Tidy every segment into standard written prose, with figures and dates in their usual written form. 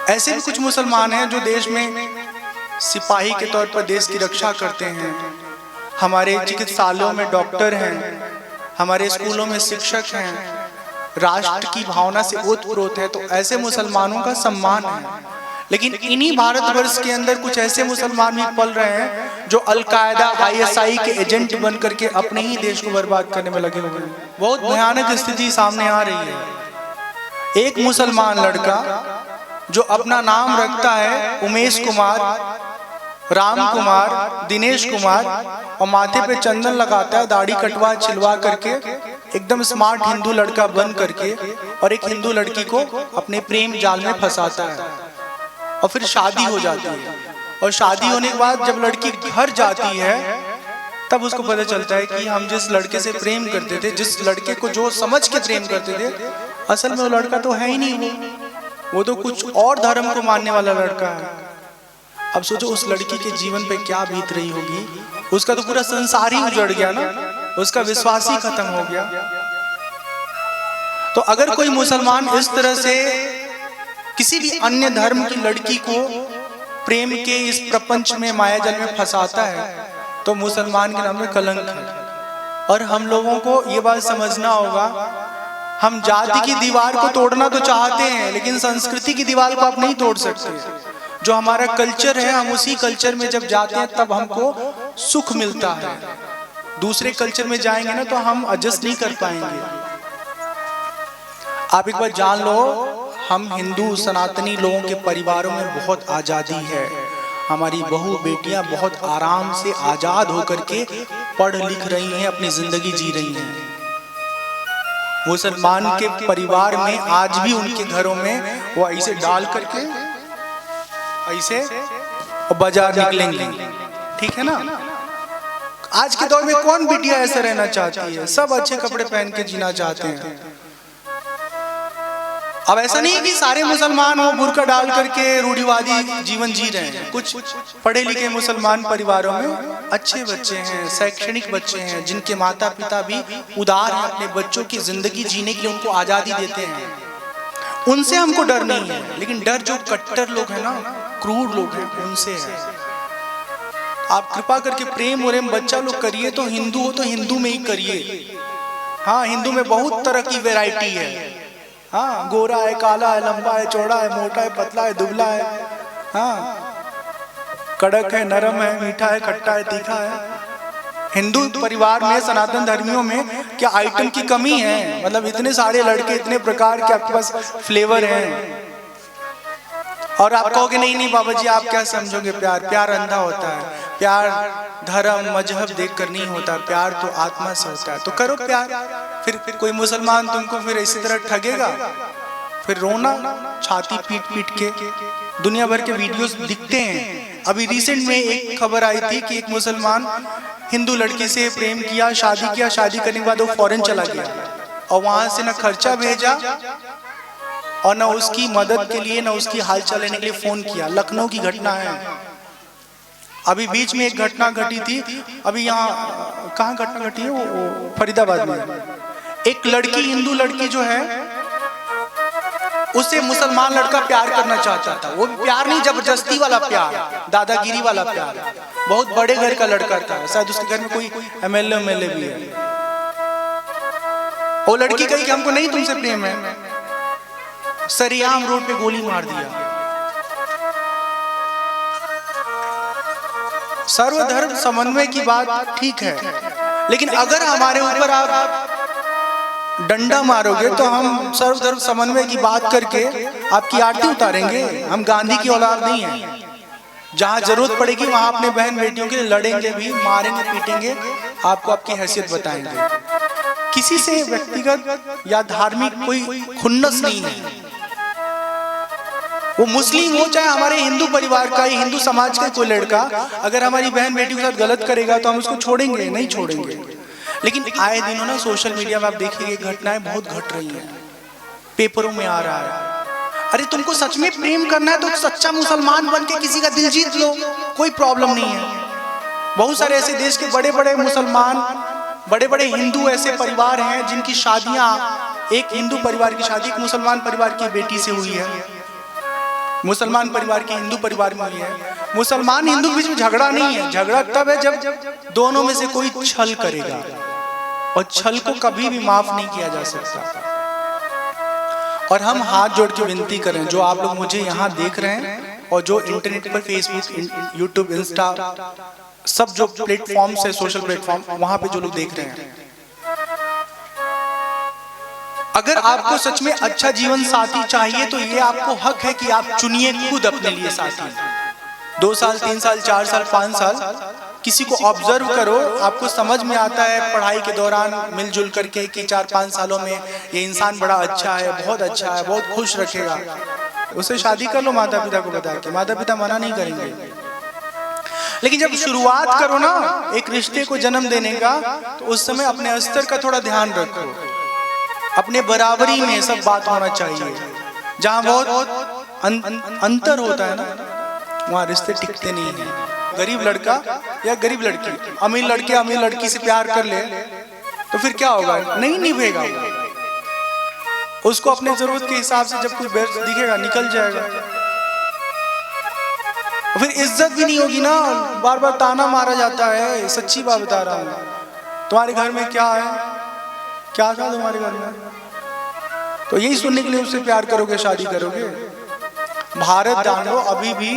ऐसे भी कुछ मुसलमान हैं जो देश में सिपाही के तौर पर देश की रक्षा करते हैं, हमारे चिकित्सालयों में डॉक्टर हैं, हमारे स्कूलों में शिक्षक हैं, राष्ट्र की भावना से ओतप्रोत है, तो ऐसे मुसलमानों का सम्मान है। लेकिन इन्हीं भारतवर्ष के अंदर कुछ ऐसे मुसलमान भी पल रहे हैं जो अल-कायदा ISI के एजेंट बन करके अपने ही देश को बर्बाद करने में लगे हुए हैं। बहुत भयानक स्थिति सामने आ रही है। एक मुसलमान लड़का जो अपना नाम रखता है उमेश कुमार, राम कुमार, दिनेश कुमार, और माथे पे चंदन लगाता है, दाढ़ी कटवा छिलवा करके एकदम स्मार्ट हिंदू लड़का बन करके, और एक हिंदू लड़की को अपने प्रेम जाल में फंसाता है और फिर शादी हो जाती है। और शादी होने के बाद जब लड़की घर जाती है तब उसको पता चलता है कि हम जिस लड़के से प्रेम करते थे, जिस लड़के को जो समझ के प्रेम करते थे, असल में वो लड़का तो है ही नहीं, वो तो कुछ और धर्म को मानने वाला लड़का है। अब सोचो उस लड़की के जीवन पे क्या बीत रही होगी, उसका तो पूरा संसार ही उजड़ गया ना, उसका विश्वास ही खत्म हो गया। तो अगर कोई मुसलमान इस तरह से किसी भी अन्य धर्म की लड़की को प्रेम के इस प्रपंच में, मायाजाल में फंसाता है, तो मुसलमान के नाम में कलंक है। और हम लोगों को ये बात समझना होगा, हम जाति की दीवार को तोड़ना तो चाहते हैं, लेकिन संस्कृति की दीवार को आप नहीं तोड़ सकते। जो हमारा कल्चर है, हम उसी कल्चर में जब जाते हैं तब हमको सुख मिलता है। दूसरे कल्चर में जाएंगे ना तो हम एडजस्ट नहीं कर पाएंगे। आप एक बार जान लो, हम हिंदू सनातनी लोगों के परिवारों में बहुत आज़ादी है। हमारी बहू बेटियां बहुत आराम से आज़ाद होकर के पढ़ लिख रही हैं, अपनी जिंदगी जी रही हैं। मुसलमान के परिवार में आज भी उनके घरों में वो ऐसे डाल करके ऐसे और बाजार निकलेंगे, ठीक है ना। आज के दौर में कौन बिटिया ऐसा रहना चाहती है? सब अच्छे कपड़े पहन के जीना चाहते हैं। अब ऐसा नहीं है कि सारे मुसलमान वो बुर्का डाल करके रूढ़िवादी जीवन जी रहे हैं। कुछ पढ़े लिखे मुसलमान परिवारों में अच्छे बच्चे हैं, शैक्षणिक बच्चे हैं, जिनके माता पिता भी उदार हैं, अपने बच्चों की जिंदगी जीने के लिए उनको आजादी देते हैं। उनसे हमको डर नहीं है, लेकिन डर जो कट्टर लोग हैं ना, क्रूर लोग हैं, उनसे है। आप कृपा करके प्रेम और बच्चा लोग करिए तो हिंदू हो तो हिंदू में ही करिए। हाँ, हिंदू में बहुत तरह की वैरायटी है। हाँ, गोरा है, काला है, लंबा है, चौड़ा है, मोटा है, पतला है, दुबला है, हाँ, कड़क है, नरम है, मीठा है, खट्टा है, तीखा है। हिंदू परिवार में, सनातन धर्मियों में क्या आइटम की कमी है? मतलब इतने सारे लड़के, इतने प्रकार के आपके पास फ्लेवर हैं। और आप कहोगे नहीं नहीं बाबा जी आप क्या समझोगे प्यार? प्यार अंधा होता है, प्यार धर्म मजहब देख कर नहीं होता, प्यार तो आत्मा से होता है। तो करो प्यार। फिर कोई मुसलमान तुमको फिर इसी तरह ठगेगा, फिर रोना छाती पीट पीट के। दुनिया भर के वीडियोस दिखते हैं। अभी रिसेंट में एक खबर आई थी कि एक मुसलमान हिंदू लड़की से प्रेम किया, शादी किया, शादी करने के बाद वो फॉरेन चला गया और वहां से न खर्चा भेजा और न उसकी मदद के लिए, न उसकी हालचाल लेने के लिए फोन किया। लखनऊ की घटना है। अभी बीच में एक घटना घटी थी, अभी यहाँ कहाँ घटना घटी है, वो फरीदाबाद में। एक लड़की, हिंदू लड़की जो है, उससे मुसलमान लड़का प्यार करना चाहता था। वो प्यार नहीं, जबरदस्ती वाला प्यार, दादागिरी वाला प्यार। बहुत बड़े घर का लड़का था, शायद उसके घर में कोई MLA भी है। वो लड़की कही कि हमको नहीं तुमसे प्रेम है, सरियाम रोड पे गोली मार दिया। सर्वधर्म समन्वय की बात ठीक है, लेकिन अगर हमारे ऊपर आप डंडा मारोगे तो हम सर्वधर्म समन्वय की बात करके आपकी आरती उतारेंगे। हम गांधी की औलाद नहीं है। जहां जरूरत पड़ेगी वहां अपने बहन बेटियों के लिए लड़ेंगे भी, मारेंगे, पीटेंगे, आपको आपकी हैसियत बताएंगे। किसी से व्यक्तिगत या धार्मिक कोई खुन्नस नहीं है। वो मुस्लिम हो चाहे हमारे हिंदू परिवार का, हिंदू समाज का कोई लड़का, अगर हमारी बहन बेटी के साथ गलत करेगा तो हम उसको छोड़ेंगे नहीं छोड़ेंगे। लेकिन आए दिनों ना सोशल मीडिया में आप देखिए घटनाएं बहुत घट रही हैं, पेपरों में आ रहा है। अरे तुमको सच में प्रेम करना है तो सच्चा मुसलमान बन के किसी का दिल जीत लो, कोई प्रॉब्लम नहीं है। बहुत सारे ऐसे देश के बड़े बड़े मुसलमान, बड़े बड़े हिंदू ऐसे परिवार हैं जिनकी शादियां, एक हिंदू परिवार की शादी एक मुसलमान परिवार की बेटी से हुई है। मुसलमान परिवार की हिंदू परिवार में हुई है। मुसलमान हिंदू के बीच में झगड़ा नहीं है, झगड़ा तब है जब दोनों में से कोई छल करेगा, और छल को कभी भी माफ नहीं किया जा सकता। और हम हाथ जोड़ के विनती करें, जो आप लोग मुझे यहाँ देख रहे हैं और जो इंटरनेट पर फेसबुक, यूट्यूब, इंस्टा, सब जो प्लेटफॉर्म्स है, सोशल प्लेटफॉर्म, वहां पे जो लोग देख रहे हैं, अगर आपको सच में अच्छा जीवन साथी चाहिए तो ये आपको हक है कि आप चुनिए खुद अपने लिए साथी। 2 साल, 3 साल, 4 साल, 5 साल किसी को ऑब्जर्व करो, आपको समझ में आता है पढ़ाई के दौरान मिलजुल करके कि 4-5 सालों में ये इंसान बड़ा अच्छा है, बहुत अच्छा है, बहुत खुश रखेगा, उसे शादी कर लो माता पिता को बता के। माता पिता मना नहीं करेंगे। लेकिन जब शुरुआत करो ना एक रिश्ते को जन्म देने का, तो उस समय अपने स्तर का थोड़ा ध्यान रखो, अपने बराबरी में सब बात होना चाहिए। जहां बहुत अंतर होता है ना, वहां रिश्ते टिकते नहीं हैं। गरीब लड़का या गरीब लड़की, अमीर लड़के अमीर लड़की से प्यार कर ले तो फिर क्या होगा? नहीं निभेगा, उसको अपने जरूरत के हिसाब से जब कुछ बेस्ट दिखेगा निकल जाएगा, फिर इज्जत भी नहीं होगी ना। बार बार ताना मारा जाता है, सच्ची बात बता रहा हूं। तुम्हारे घर में क्या है, क्या था तुम्हारे घर में, तो यही सुनने के लिए उससे प्यार करोगे, शादी करोगे। भारत जान लो अभी भी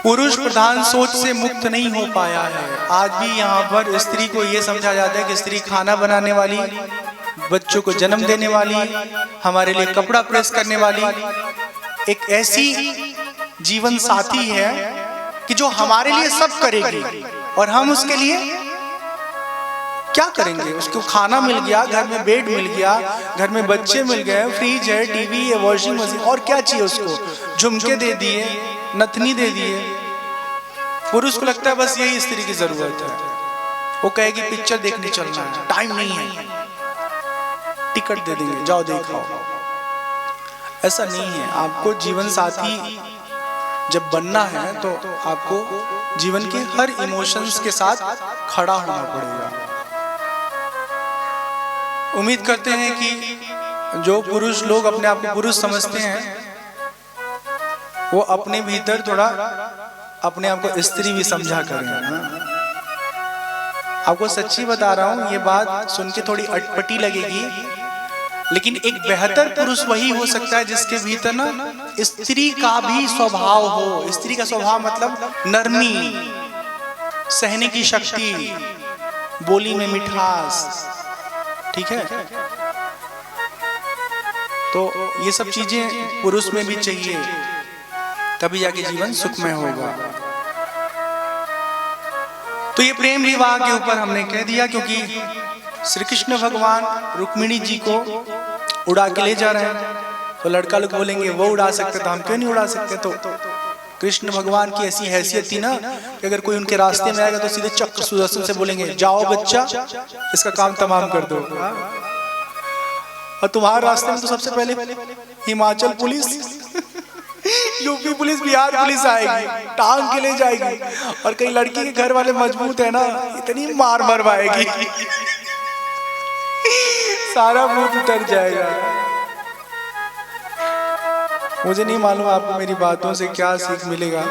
पुरुष प्रधान सोच से मुक्त नहीं हो पाया है। आज भी यहाँ पर स्त्री को ये समझा जाता है कि स्त्री खाना बनाने वाली, बच्चों को जन्म देने वाली, हमारे लिए कपड़ा प्रेस करने वाली एक ऐसी जीवन साथी है कि जो हमारे लिए सब करेगी, और हम उसके लिए क्या करेंगे? उसको खाना मिल गया, घर में बेड मिल गया, घर में बच्चे मिल गए, फ्रिज है, टीवी है, वॉशिंग मशीन, और क्या चाहिए उसको? झुमके दे दिए, नथनी दे दिए। पुरुष को लगता है बस यही स्त्री की जरूरत है। वो कहेगी पिक्चर देखने चलना है, टाइम नहीं है, टिकट दे देंगे, जाओ देखो। ऐसा नहीं है। आपको जीवन साथी जब बनना है तो आपको जीवन के हर इमोशंस के साथ खड़ा होना पड़ेगा। उम्मीद करते हैं कि जो पुरुष लोग अपने आप को पुरुष समझते हैं वो अपने भीतर थोड़ा अपने आप को स्त्री भी समझा करें। आपको सच्ची बता रहा हूं, ये बात सुन के थोड़ी अटपटी लगेगी, लेकिन एक बेहतर पुरुष वही हो सकता है जिसके भीतर ना स्त्री का भी स्वभाव हो। स्त्री का स्वभाव मतलब नरमी, सहने की शक्ति, बोली में मिठास, ठीक है। तो ये सब चीजें पुरुष में भी चाहिए, तभी जाके जीवन सुखमय होगा। तो ये प्रेम विवाह के ऊपर हमने कह दिया, क्योंकि श्री कृष्ण भगवान रुक्मिणी जी को उड़ा के ले जा रहे हैं। तो लड़का लोग बोलेंगे वो उड़ा सकते तो हम क्यों नहीं उड़ा सकते? तो कृष्ण भगवान की ऐसी हैसियत थी ना कि अगर कोई उनके रास्ते में आएगा तो सीधे चक्र सुदर्शन से बोलेंगे जाओ बच्चा, इसका काम तमाम कर दो। और तुम्हारे रास्ते में तो सबसे पहले Himachal police, UP police, Bihar police आएगी, टांग के ले जाएगी। और कई लड़की के घर वाले मजबूत है ना, इतनी मार मरवाएगी सारा मुंह उतर जाएगा। मुझे नहीं मालूम आपको मेरी बातों से क्या सीख मिलेगा,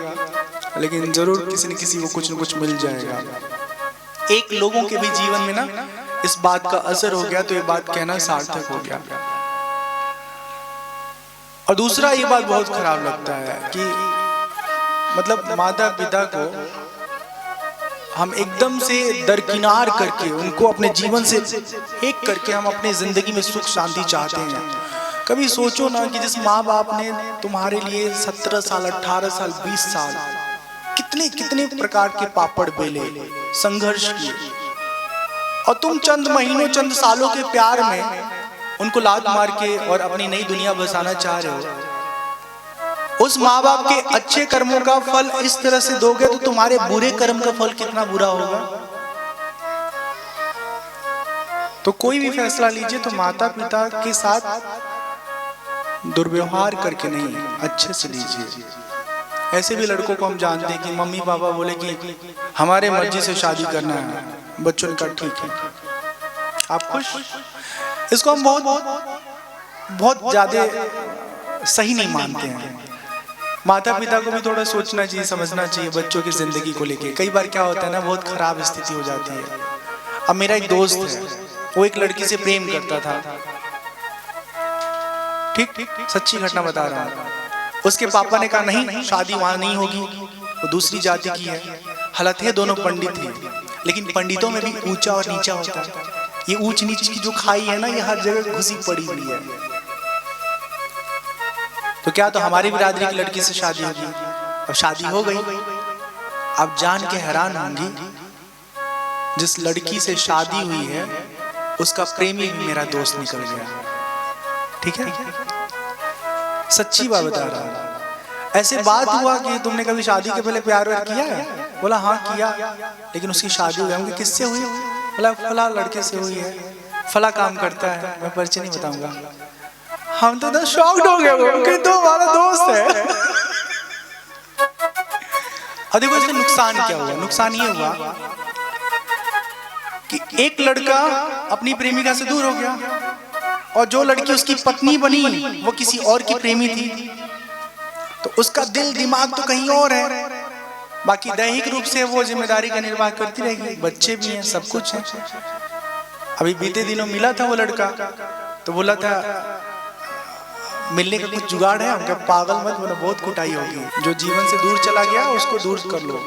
लेकिन जरूर किसी न किसी को कुछ न कुछ मिल जाएगा। एक लोगों के भी जीवन में ना इस बात का असर हो गया तो ये बात कहना सार्थक हो गया। और दूसरा ये बात बहुत खराब लगता है कि मतलब माता पिता को हम एकदम से दरकिनार करके उनको अपने जीवन से एक करके हम अपने जिंदगी में सुख शांति चाहते हैं। कभी सोचो ना कि जिस माँ बाप ने तुम्हारे लिए 17 साल, 18 साल, 20 साल कितने कितने प्रकार के पापड़ बेले, संघर्ष किए, और तुम चंद महीनों, चंद सालों के प्यार में उनको लात मार के और अपनी नई दुनिया बसाना चाह रहे हो। उस माँ बाप के अच्छे कर्मों का फल इस तरह से दोगे तो तुम्हारे बुरे कर्म का फल कितना बुरा होगा। तो कोई भी फैसला लीजिए तो माता पिता के साथ दुर्व्यवहार करके नहीं, अच्छे से लीजिए। ऐसे भी लड़कों को हम जानते हैं कि मम्मी पापा बोले कि हमारे मर्जी से शादी करना है, बच्चों ने कहा ठीक है, आप खुश। इसको हम बहुत ज्यादा सही नहीं मानते हैं, माता पिता को भी थोड़ा सोचना चाहिए, समझना चाहिए बच्चों की जिंदगी को लेके। कई बार क्या होता है ना, बहुत खराब स्थिति हो जाती है। अब मेरा एक दोस्त है, वो एक लड़की से प्रेम करता था, ठीक, सच्ची घटना बता रहा हूँ। उसके पापा ने कहा नहीं, शादी वहां नहीं होगी, वो दूसरी जाति की है। हालांकि दोनों पंडित थे, लेकिन पंडितों में भी ऊंचा और नीचा होता है। ये ऊंच नीच की जो खाई है ना, ये हर जगह घुसी पड़ी हुई है। तो क्या तो हमारी बिरादरी की लड़की से शादी होगी। अब शादी हो गई, अब जान के हैरान होंगी, जिस लड़की से शादी हुई है उसका प्रेमी भी मेरा दोस्त निकल गया। ठीक है, सच्ची बात बता रहा हूं। ऐसे बात हुआ कि तुमने कभी शादी के पहले प्यार व्यार किया है? बोला हाँ किया, लेकिन उसकी शादी हो गई। किससे हुई? बोला फला लड़के से हुई है, फला काम करता है, मैं परिचय नहीं बताऊंगा। हम तो शॉक्ड हो गए कि तो हमारा दोस्त है। अब देखो इसमें नुकसान क्या हुआ। नुकसान ये हुआ कि एक लड़का अपनी प्रेमिका से दूर हो गया, और जो लड़की उसकी पत्नी बनी वो किसी और की प्रेमी थी, तो उसका दिल दिमाग तो कहीं और है। बाकी दैहिक रूप से वो जिम्मेदारी का निर्वाह करती रहेगी, बच्चे भी हैं, सब कुछ है। अभी बीते दिनों मिला था वो लड़का, तो बोला था मिलने का कुछ जुगाड़ है। हम क्या पागल मत बोला, बहुत कुटाई होगी। जो जीवन से दूर चला गया उसको दूर कर लो,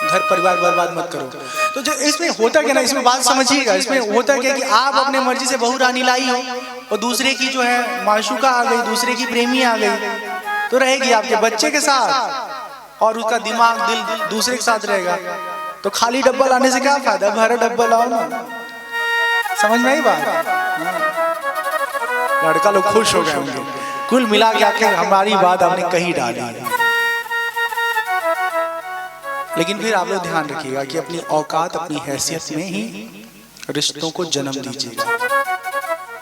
घर परिवार बर्बाद मत करो। तो जो इसमें होता क्या ना, इसमें बात समझिएगा, इसमें होता क्या कि आप अपने मर्जी से बहू रानी लाई हो, और दूसरे की जो है माशूका आ गई, दूसरे की प्रेमी आ गई, तो रहेगी आपके बच्चे के साथ, और उसका दिमाग दिल दूसरे के साथ रहेगा। तो खाली डब्बा लाने से क्या फायदा, भरा डब्बा लाओ ना। समझ में आई बात? लड़का लोग खुश हो गए होंगे। कुल मिला के आके हमारी बात आपने कही डाली। लेकिन फिर आप लोग ध्यान रखिएगा कि अपनी औकात, अपनी हैसियत में ही रिश्तों को जन्म दीजिएगा।